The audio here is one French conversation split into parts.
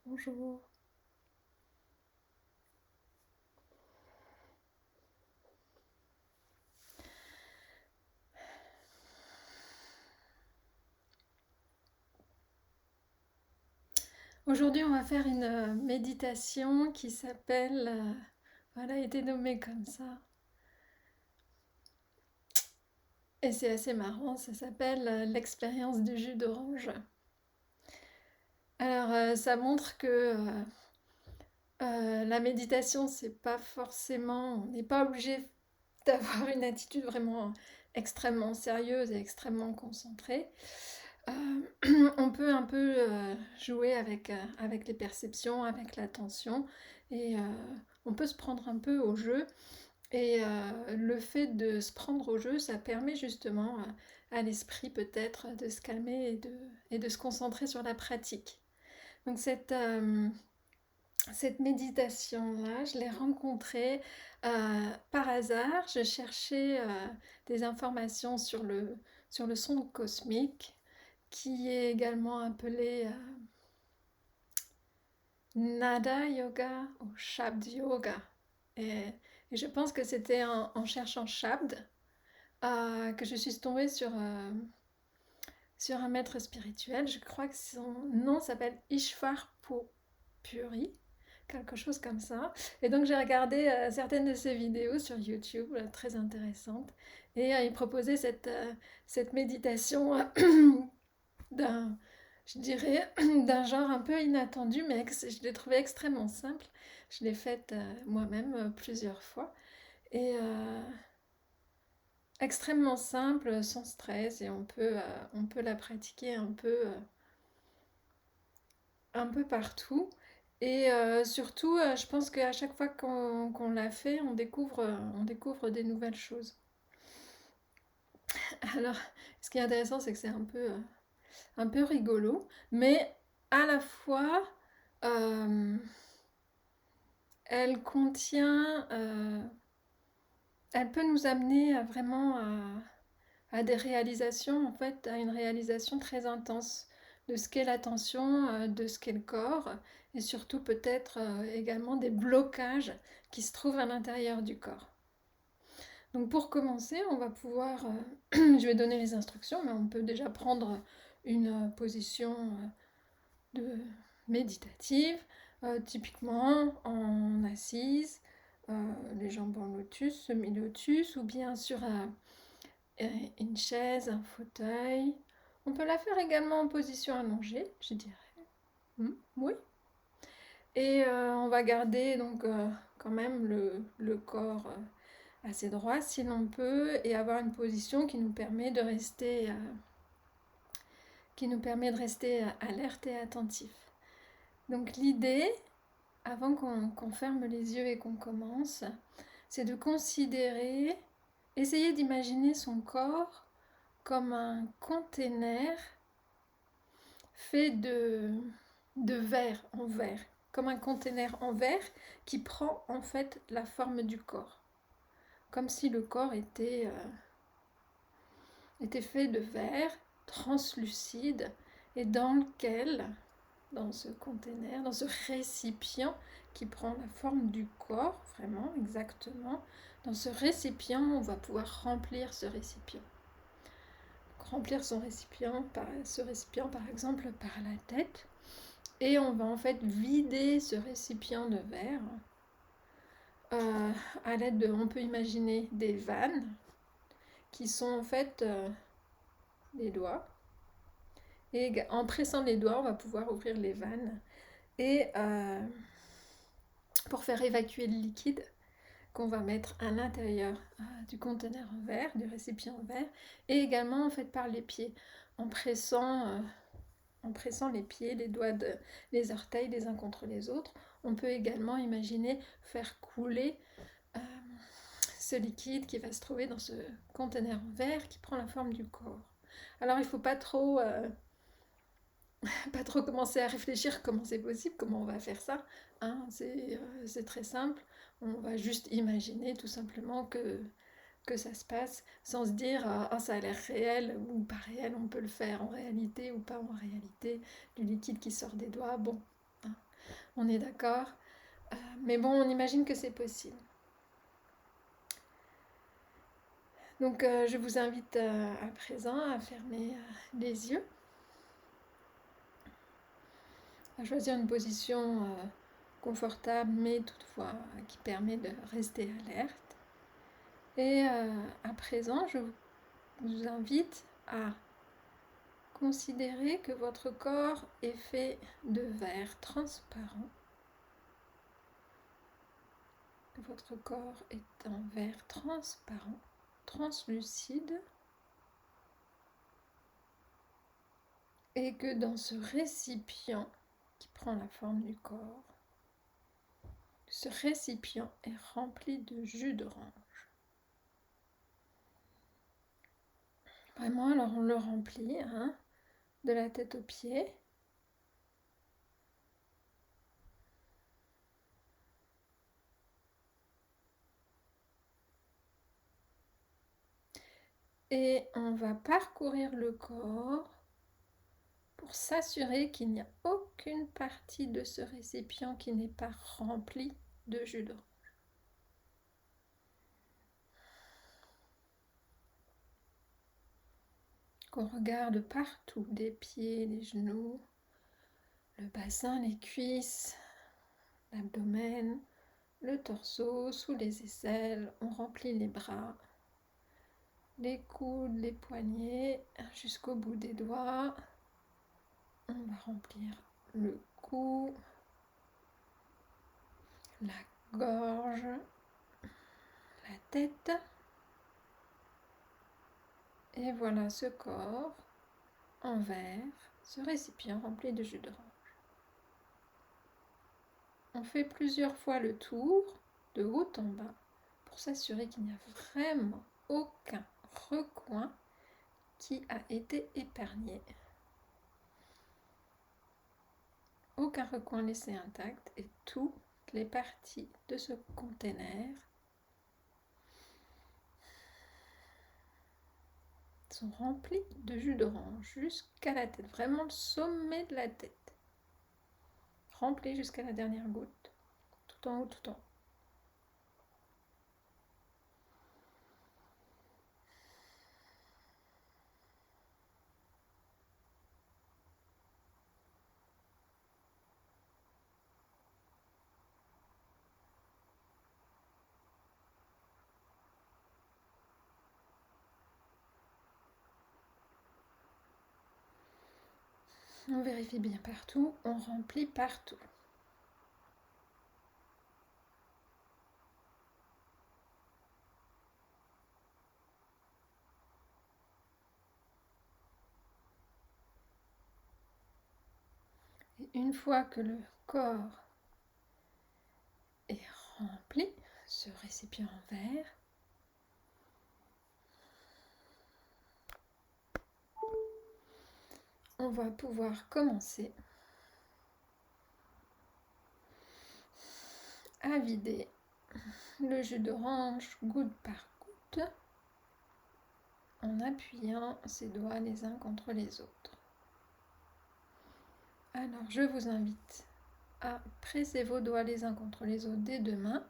Bonjour. Aujourd'hui, on va faire une méditation qui s'appelle, voilà, a été nommée comme ça. Et c'est assez marrant, ça s'appelle l'expérience du jus d'orange. Alors, ça montre que la méditation, c'est pas forcément, on n'est pas obligé d'avoir une attitude vraiment extrêmement sérieuse et extrêmement concentrée. On peut un peu jouer avec les perceptions, avec l'attention, et on peut se prendre un peu au jeu. Et le fait de se prendre au jeu, ça permet justement à l'esprit peut-être de se calmer et de se concentrer sur la pratique. Donc cette méditation-là, je l'ai rencontrée par hasard. Je cherchais des informations sur le son cosmique, qui est également appelé Nada Yoga ou Shabd Yoga. Et, et je pense que c'était en cherchant Shabd que je suis tombée sur un maître spirituel. Je crois que son nom s'appelle Ishvar Puri, quelque chose comme ça. Et donc j'ai regardé certaines de ses vidéos sur YouTube, très intéressantes. Et il proposait cette méditation d'un, je dirais, d'un genre un peu inattendu, mais je l'ai trouvé extrêmement simple. Je l'ai faite moi-même plusieurs fois. Et extrêmement simple, sans stress, et on peut la pratiquer un peu partout. Et surtout, je pense qu'à chaque fois qu'on l'a fait, on découvre des nouvelles choses. Alors, ce qui est intéressant, c'est que c'est un peu rigolo, mais à la fois, euh, elle contient, elle peut nous amener à des réalisations, en fait, à une réalisation très intense de ce qu'est l'attention, de ce qu'est le corps, et surtout peut-être également des blocages qui se trouvent à l'intérieur du corps. Donc pour commencer, on va pouvoir, je vais donner les instructions, mais on peut déjà prendre une position de méditative, typiquement en assise, les jambes en lotus, semi-lotus, ou bien sur une chaise, un fauteuil. On peut la faire également en position allongée, je dirais. Oui. Et on va garder donc quand même le corps assez droit si l'on peut, et avoir une position qui nous permet de rester alerte et attentif. Donc l'idée, avant qu'on ferme les yeux et qu'on commence, c'est de considérer, essayer d'imaginer son corps comme un container fait de verre en verre, comme un container en verre qui prend en fait la forme du corps, comme si le corps était fait de verre translucide, et dans lequel, dans ce container, dans ce récipient qui prend la forme du corps, vraiment exactement, dans ce récipient, on va pouvoir remplir ce récipient. Remplir ce récipient par exemple par la tête, et on va en fait vider ce récipient de verre à l'aide de, on peut imaginer des vannes qui sont en fait des doigts, et en pressant les doigts on va pouvoir ouvrir les vannes, et pour faire évacuer le liquide qu'on va mettre à l'intérieur du conteneur en verre, du récipient en verre, et également en fait par les pieds, en pressant les pieds, les orteils les uns contre les autres. On peut également imaginer faire couler euh, ce liquide qui va se trouver dans ce conteneur en verre qui prend la forme du corps. Alors il ne faut pas trop commencer à réfléchir comment c'est possible, comment on va faire ça. Hein, c'est très simple. On va juste imaginer tout simplement que ça se passe, sans se dire ah, ça a l'air réel ou pas réel, on peut le faire en réalité ou pas en réalité, du liquide qui sort des doigts, bon. Hein. On est d'accord. Mais bon, on imagine que c'est possible. Donc je vous invite à présent à fermer les yeux, à choisir une position confortable mais toutefois qui permet de rester alerte. Et à présent, je vous invite à considérer que votre corps est fait de verre transparent, que votre corps est en verre transparent, translucide, et que dans ce récipient qui prend la forme du corps, ce récipient est rempli de jus d'orange. Vraiment, alors on le remplit, de la tête aux pieds. Et on va parcourir le corps pour s'assurer qu'il n'y a aucune partie de ce récipient qui n'est pas remplie de jus d'orange. Qu'on regarde partout, des pieds, les genoux, le bassin, les cuisses, l'abdomen, le torse, sous les aisselles, on remplit les bras, les coudes, les poignets, jusqu'au bout des doigts. On va remplir le cou, la gorge, la tête. Et voilà ce corps en verre, ce récipient rempli de jus d'orange. On fait plusieurs fois le tour, de haut en bas, pour s'assurer qu'il n'y a vraiment aucun recoin qui a été épargné. Aucun recoin laissé intact et toutes les parties de ce conteneur sont remplies de jus d'orange jusqu'à la tête, vraiment le sommet de la tête. Rempli jusqu'à la dernière goutte, tout en haut, tout en haut. On vérifie bien partout, on remplit partout. Et une fois que le corps est rempli, ce récipient en verre, on va pouvoir commencer à vider le jus d'orange goutte par goutte en appuyant ses doigts les uns contre les autres. Alors je vous invite à presser vos doigts les uns contre les autres des deux mains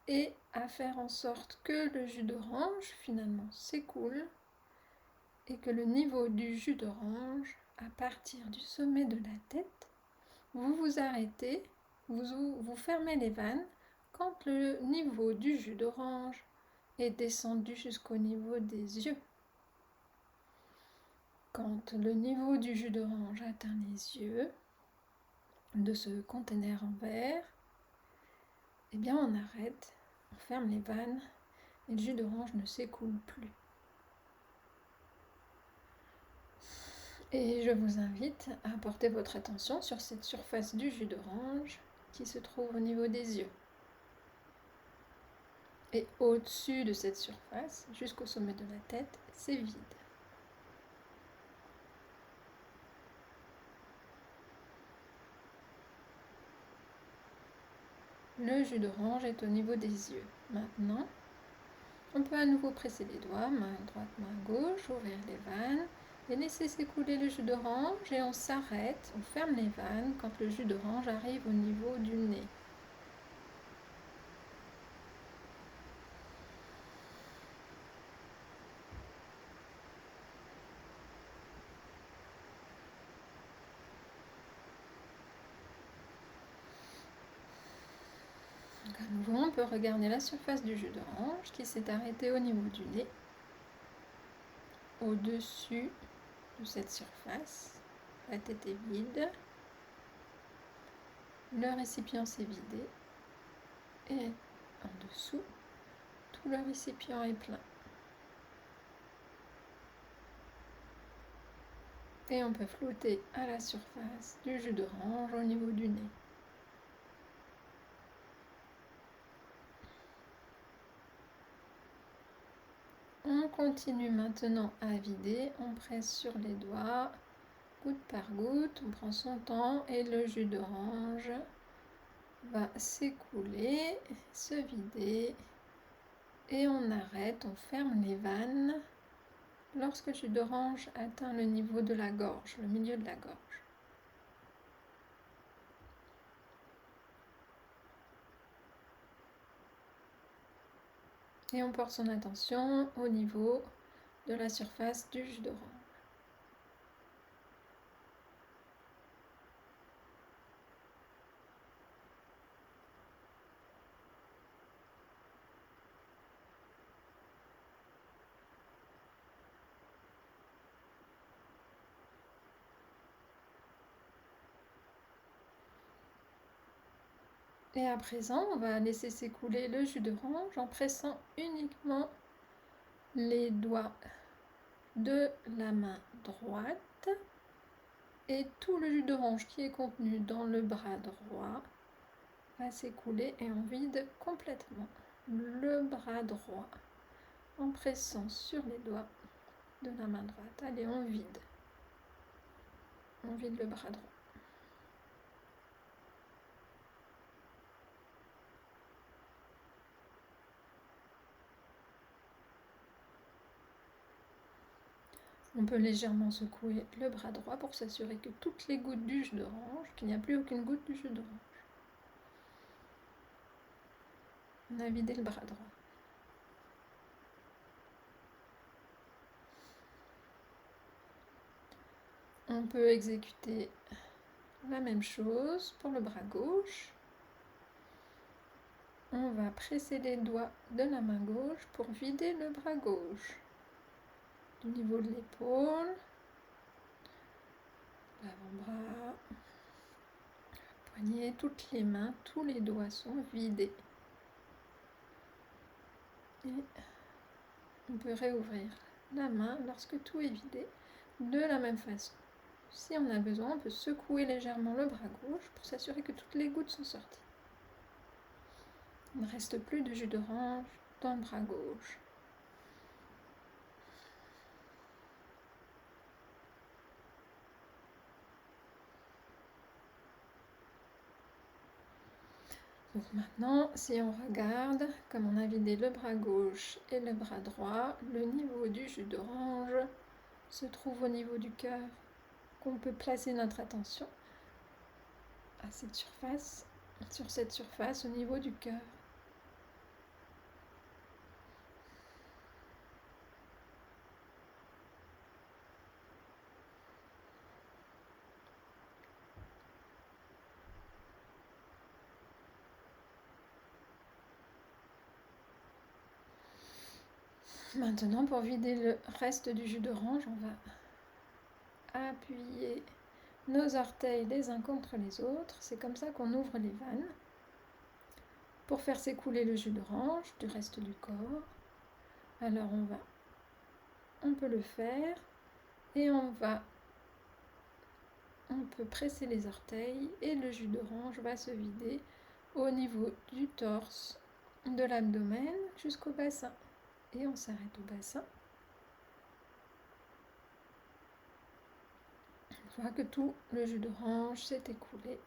et à faire en sorte que le jus d'orange finalement s'écoule et que le niveau du jus d'orange, à partir du sommet de la tête, vous vous arrêtez, vous fermez les vannes quand le niveau du jus d'orange est descendu jusqu'au niveau des yeux. Quand le niveau du jus d'orange atteint les yeux de ce conteneur en verre, eh bien on arrête, on ferme les vannes et le jus d'orange ne s'écoule plus. Et je vous invite à porter votre attention sur cette surface du jus d'orange qui se trouve au niveau des yeux. Et au-dessus de cette surface, jusqu'au sommet de la tête, c'est vide. Le jus d'orange est au niveau des yeux. Maintenant, on peut à nouveau presser les doigts, main droite, main gauche, ouvrir les vannes et laissez s'écouler le jus d'orange et on s'arrête, on ferme les vannes quand le jus d'orange arrive au niveau du nez. Donc à nouveau, on peut regarder la surface du jus d'orange qui s'est arrêté au niveau du nez, au-dessus de cette surface. La tête est vide, le récipient s'est vidé et en dessous, tout le récipient est plein. Et on peut flotter à la surface du jus d'orange au niveau du nez. On continue maintenant à vider, on presse sur les doigts, goutte par goutte, on prend son temps et le jus d'orange va s'écouler, se vider et on arrête, on ferme les vannes lorsque le jus d'orange atteint le niveau de la gorge, le milieu de la gorge. Et on porte son attention au niveau de la surface du jus d'orange. Et à présent, on va laisser s'écouler le jus d'orange en pressant uniquement les doigts de la main droite et tout le jus d'orange qui est contenu dans le bras droit va s'écouler et on vide complètement le bras droit en pressant sur les doigts de la main droite. Allez, on vide le bras droit. On peut légèrement secouer le bras droit pour s'assurer que toutes les gouttes du jus d'orange, qu'il n'y a plus aucune goutte du jus d'orange. On a vidé le bras droit. On peut exécuter la même chose pour le bras gauche. On va presser les doigts de la main gauche pour vider le bras gauche. Du niveau de l'épaule, l'avant-bras, poignet, toutes les mains, tous les doigts sont vidés. Et on peut réouvrir la main lorsque tout est vidé de la même façon. Si on a besoin, on peut secouer légèrement le bras gauche pour s'assurer que toutes les gouttes sont sorties. Il ne reste plus de jus d'orange dans le bras gauche. Donc maintenant, si on regarde, comme on a vidé le bras gauche et le bras droit, le niveau du jus d'orange se trouve au niveau du cœur, qu'on peut placer notre attention à cette surface, sur cette surface au niveau du cœur. Maintenant, pour vider le reste du jus d'orange, on va appuyer nos orteils les uns contre les autres. C'est comme ça qu'on ouvre les vannes pour faire s'écouler le jus d'orange du reste du corps. Alors on peut le faire et on peut presser les orteils et le jus d'orange va se vider au niveau du torse, de l'abdomen jusqu'au bassin. Et on s'arrête au bassin. Une fois que tout le jus d'orange s'est écoulé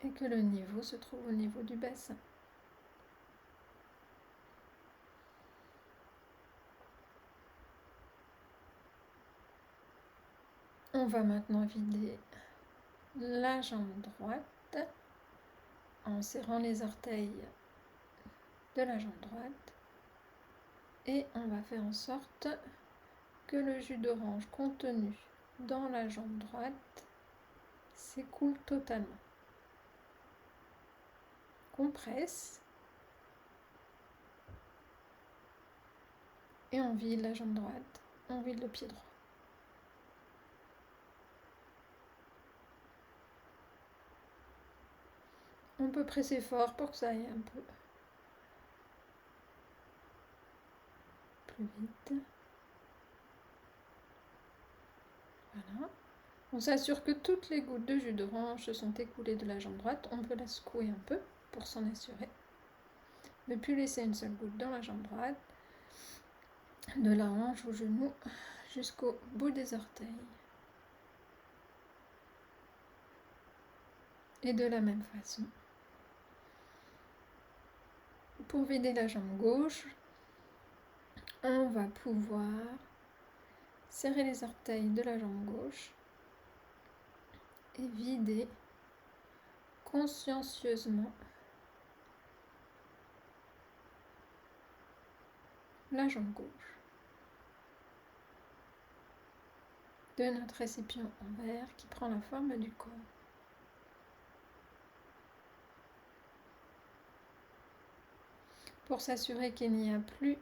et que le niveau se trouve au niveau du bassin. On va maintenant vider la jambe droite en serrant les orteils de la jambe droite et on va faire en sorte que le jus d'orange contenu dans la jambe droite s'écoule totalement. On presse et on vide la jambe droite, on vide le pied droit. On peut presser fort pour que ça aille un peu plus vite. Voilà. On s'assure que toutes les gouttes de jus d'orange se sont écoulées de la jambe droite. On peut la secouer un peu pour s'en assurer. Ne plus laisser une seule goutte dans la jambe droite, de la hanche au genou jusqu'au bout des orteils. Et de la même façon, pour vider la jambe gauche, on va pouvoir serrer les orteils de la jambe gauche et vider consciencieusement la jambe gauche de notre récipient en verre qui prend la forme du corps. Pour s'assurer qu'il n'y a plus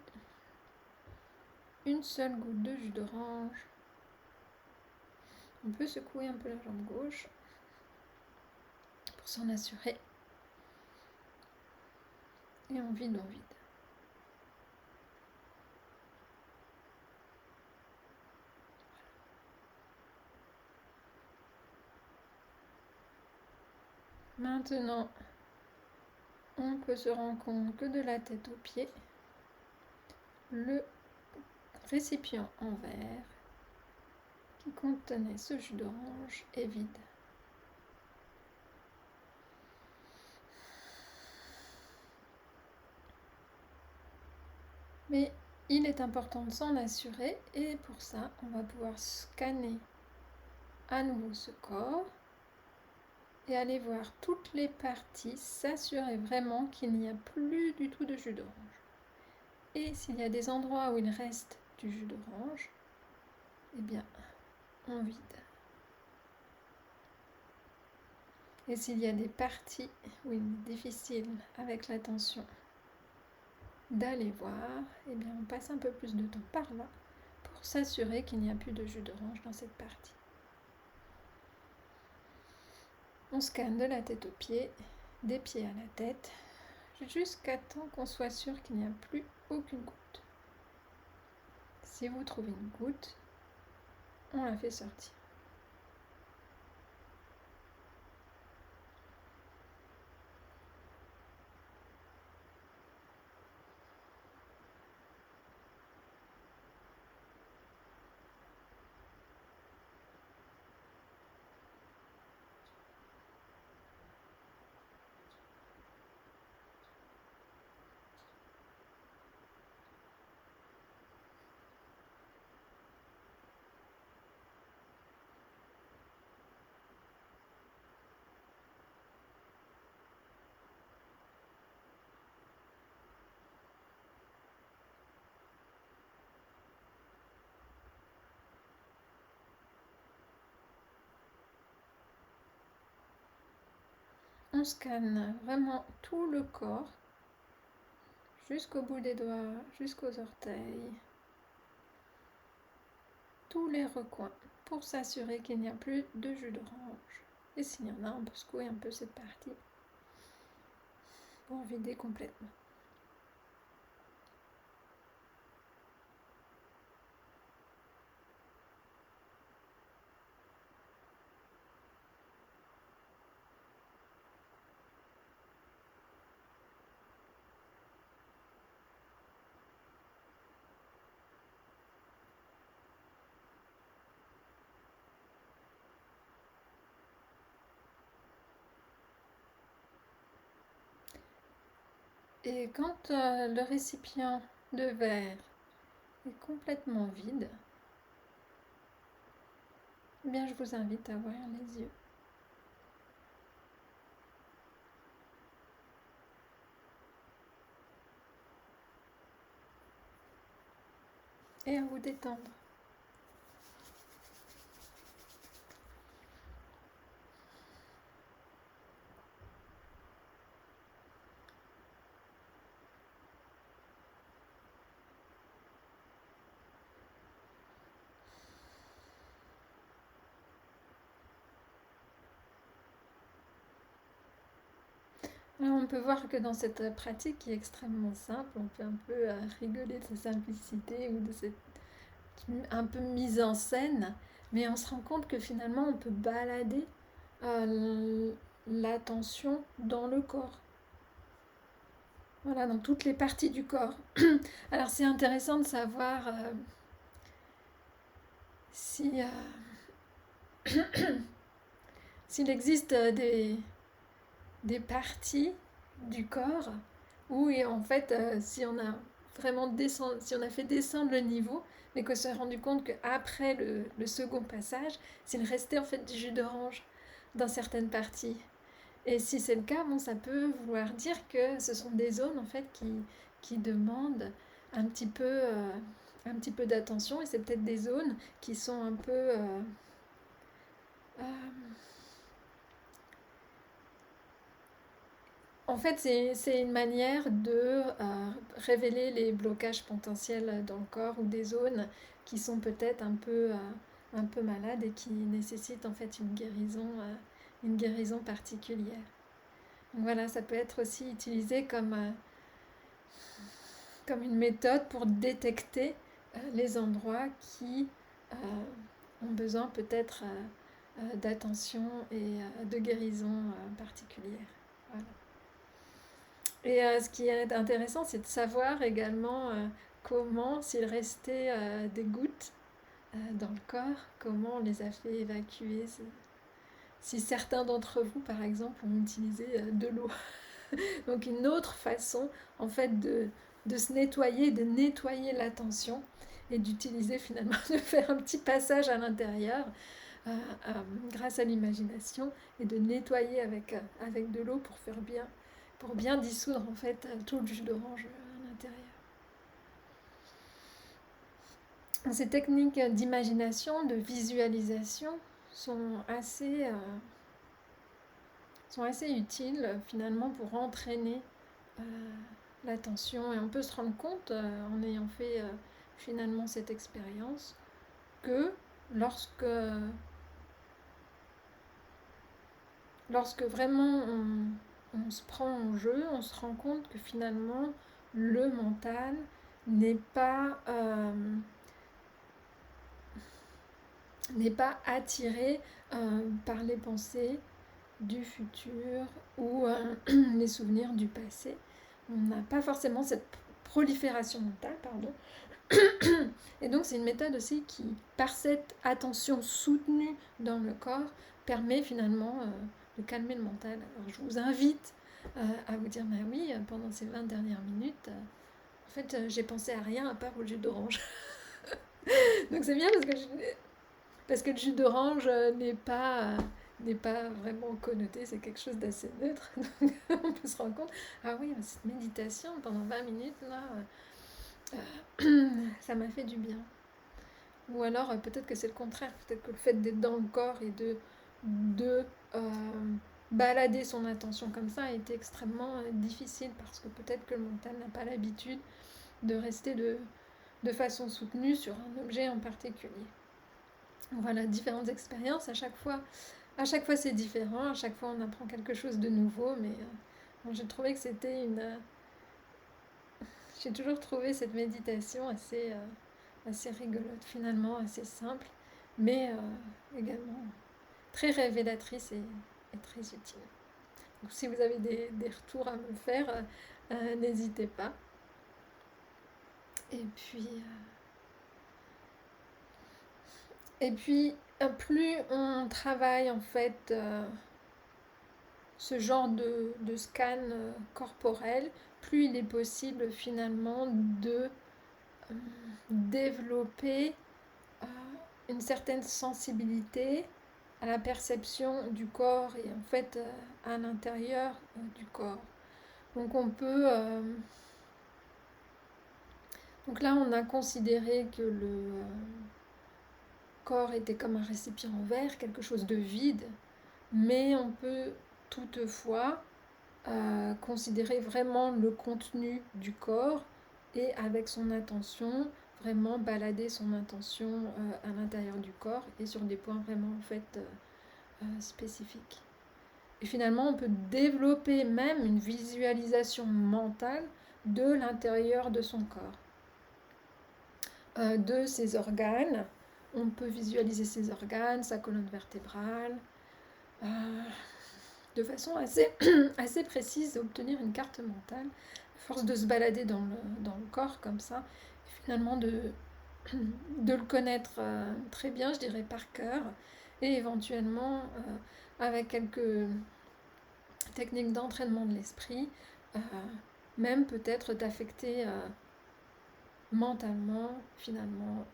une seule goutte de jus d'orange, on peut secouer un peu la jambe gauche pour s'en assurer. Et on vide, on vide. Maintenant, on peut se rendre compte que de la tête aux pieds, le récipient en verre qui contenait ce jus d'orange est vide. Mais il est important de s'en assurer et pour ça, on va pouvoir scanner à nouveau ce corps et aller voir toutes les parties, s'assurer vraiment qu'il n'y a plus du tout de jus d'orange. Et s'il y a des endroits où il reste du jus d'orange, eh bien, on vide. Et s'il y a des parties où il est difficile avec la tension d'aller voir, eh bien, on passe un peu plus de temps par là pour s'assurer qu'il n'y a plus de jus d'orange dans cette partie. On scanne de la tête aux pieds, des pieds à la tête, jusqu'à temps qu'on soit sûr qu'il n'y a plus aucune goutte. Si vous trouvez une goutte, on la fait sortir. On scanne vraiment tout le corps, jusqu'au bout des doigts, jusqu'aux orteils, tous les recoins, pour s'assurer qu'il n'y a plus de jus d'orange. Et s'il y en a, on peut secouer un peu cette partie pour vider complètement. Et quand le récipient de verre est complètement vide, eh bien je vous invite à ouvrir les yeux et à vous détendre. Alors, on peut voir que dans cette pratique qui est extrêmement simple, on peut un peu rigoler de sa simplicité ou de cette un peu mise en scène, mais on se rend compte que finalement on peut balader l'attention dans le corps. Voilà, dans toutes les parties du corps. Alors c'est intéressant de savoir si, s'il existe des parties du corps où en fait si on a vraiment si on a fait descendre le niveau mais qu'on s'est rendu compte qu'après le second passage s'il restait en fait du jus d'orange dans certaines parties, et si c'est le cas, bon, ça peut vouloir dire que ce sont des zones en fait qui demandent un petit peu d'attention, et c'est peut-être des zones qui sont un peu euh, en fait, c'est une manière de révéler les blocages potentiels dans le corps ou des zones qui sont peut-être un peu malades et qui nécessitent en fait une guérison particulière. Donc voilà, ça peut être aussi utilisé comme une méthode pour détecter les endroits qui ont besoin peut-être d'attention et de guérison particulière. Voilà. Et ce qui est intéressant, c'est de savoir également comment, s'il restait des gouttes dans le corps, comment on les a fait évacuer. Si certains d'entre vous, par exemple, ont utilisé de l'eau. Donc une autre façon, en fait, de se nettoyer, de nettoyer l'attention et d'utiliser finalement, de faire un petit passage à l'intérieur grâce à l'imagination et de nettoyer avec de l'eau pour bien dissoudre en fait tout le jus d'orange à l'intérieur. Ces techniques d'imagination, de visualisation sont assez utiles finalement pour entraîner euh, l'attention, et on peut se rendre compte en ayant fait finalement cette expérience que lorsque vraiment on se prend en jeu, on se rend compte que finalement le mental n'est pas attiré par les pensées du futur ou les souvenirs du passé. On n'a pas forcément cette prolifération mentale, pardon. Et donc c'est une méthode aussi qui, par cette attention soutenue dans le corps, permet finalement de calmer le mental. Alors je vous invite à vous dire, bah oui, pendant ces 20 dernières minutes, en fait j'ai pensé à rien à part au jus d'orange. Donc c'est bien parce que le jus d'orange n'est pas vraiment connoté, c'est quelque chose d'assez neutre. Donc on peut se rendre compte, ah oui, cette méditation pendant 20 minutes, là, ça m'a fait du bien. Ou alors peut-être que c'est le contraire, peut-être que le fait d'être dans le corps et de balader son attention comme ça a été extrêmement difficile, parce que peut-être que le mental n'a pas l'habitude de rester de façon soutenue sur un objet en particulier. Voilà, différentes expériences, à chaque fois c'est différent, à chaque fois on apprend quelque chose de nouveau, mais bon, j'ai trouvé que c'était j'ai toujours trouvé cette méditation assez rigolote finalement, assez simple, mais également très révélatrice et très utile. Donc, si vous avez des retours à me faire, n'hésitez pas. Et puis plus on travaille en fait ce genre de scan corporel, plus il est possible finalement de développer une certaine sensibilité à la perception du corps et en fait à l'intérieur du corps. Donc on peut... donc là on a considéré que le corps était comme un récipient en verre, quelque chose de vide, mais on peut toutefois considérer vraiment le contenu du corps et avec son intention, vraiment balader son intention à l'intérieur du corps et sur des points vraiment en fait spécifiques. Et finalement, on peut développer même une visualisation mentale de l'intérieur de son corps, de ses organes. On peut visualiser ses organes, sa colonne vertébrale, de façon assez, assez précise, obtenir une carte mentale, à force de se balader dans le corps comme ça, et finalement de le connaître très bien, je dirais par cœur, et éventuellement avec quelques techniques d'entraînement de l'esprit, même peut-être d'affecter mentalement, finalement,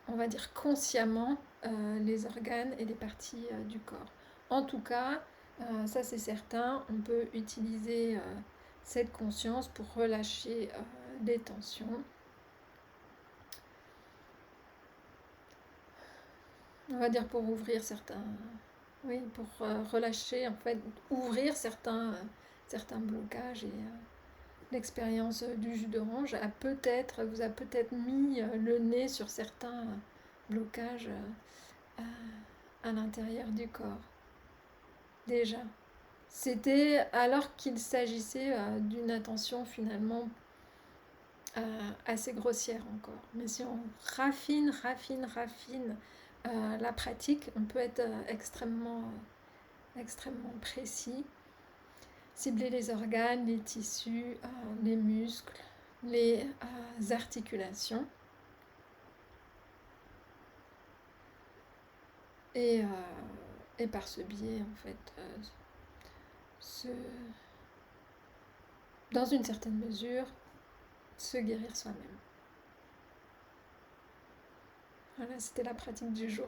on va dire consciemment, les organes et les parties du corps. En tout cas, ça c'est certain, on peut utiliser cette conscience pour relâcher des tensions. On va dire pour ouvrir certains... Oui, pour relâcher, en fait, ouvrir certains blocages. Et l'expérience du jus d'orange vous a peut-être mis le nez sur certains blocages à l'intérieur du corps. Déjà. C'était alors qu'il s'agissait d'une attention finalement assez grossière encore. Mais si on raffine la pratique, on peut être extrêmement précis, cibler les organes, les tissus, les muscles, les articulations. Et par ce biais, en fait, dans une certaine mesure, se guérir soi-même. Voilà, c'était la pratique du jour.